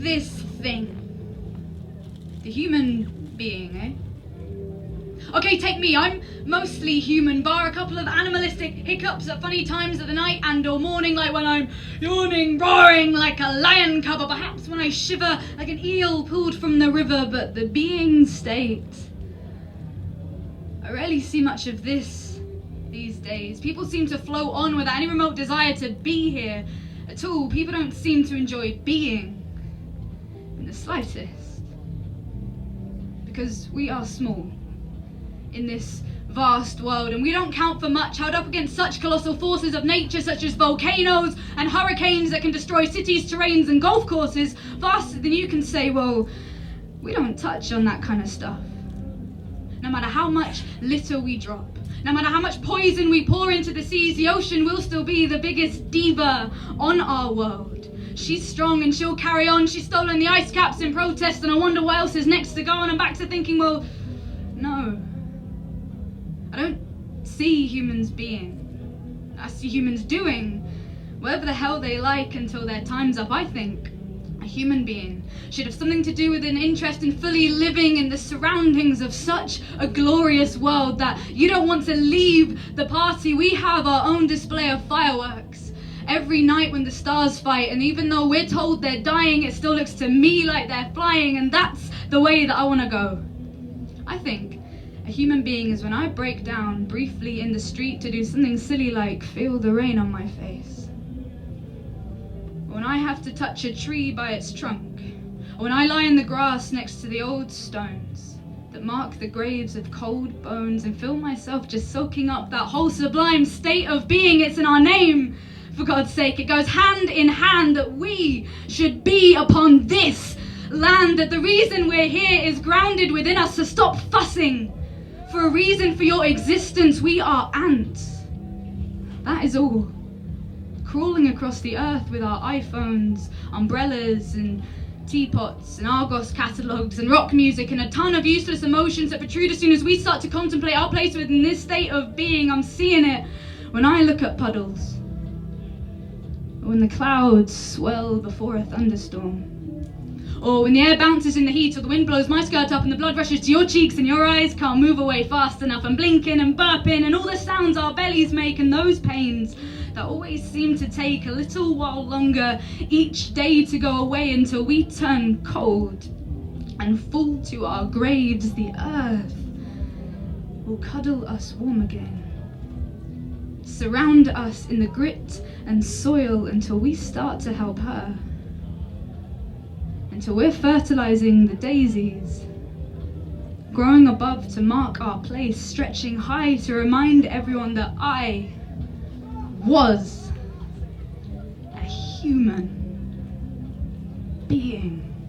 this thing. The human being, eh? Okay, take me. I'm mostly human, bar a couple of animalistic hiccups at funny times of the night and or morning, like when I'm yawning, roaring like a lion cub, or perhaps when I shiver like an eel pulled from the river, but the being state. I rarely see much of this these days. People seem to float on without any remote desire to be here at all. People don't seem to enjoy being in the slightest. Because we are small in this vast world, and we don't count for much, held up against such colossal forces of nature such as volcanoes and hurricanes that can destroy cities, terrains and golf courses faster than you can say, well, we don't touch on that kind of stuff. No matter how much litter we drop, no matter how much poison we pour into the seas, the ocean will still be the biggest diva on our world. She's strong and she'll carry on. She's stolen the ice caps in protest, and I wonder what else is next to go. And I'm back to thinking, well, no. I don't see humans being. I see humans doing whatever the hell they like until their time's up. I think a human being should have something to do with an interest in fully living in the surroundings of such a glorious world that you don't want to leave the party. We have our own display of fireworks every night when the stars fight, and even though we're told they're dying, it still looks to me like they're flying, and that's the way that I want to go. I think a human being is when I break down briefly in the street to do something silly like feel the rain on my face. Or when I have to touch a tree by its trunk. Or when I lie in the grass next to the old stones that mark the graves of cold bones and feel myself just soaking up that whole sublime state of being. It's in our name, for God's sake. It goes hand in hand that we should be upon this land, that the reason we're here is grounded within us, so stop fussing for a reason for your existence. We are ants. That is all. Crawling across the earth with our iPhones, umbrellas and teapots and Argos catalogues and rock music and a ton of useless emotions that protrude as soon as we start to contemplate our place within this state of being. I'm seeing it when I look at puddles, or when the clouds swell before a thunderstorm, or when the air bounces in the heat, or the wind blows my skirt up and the blood rushes to your cheeks and your eyes can't move away fast enough, and blinking and burping and all the sounds our bellies make, and those pains that always seem to take a little while longer each day to go away until we turn cold and fall to our graves. The earth will cuddle us warm again, surround us in the grit and soil until we start to help her. Until we're fertilizing the daisies, growing above to mark our place, stretching high to remind everyone that I was a human being.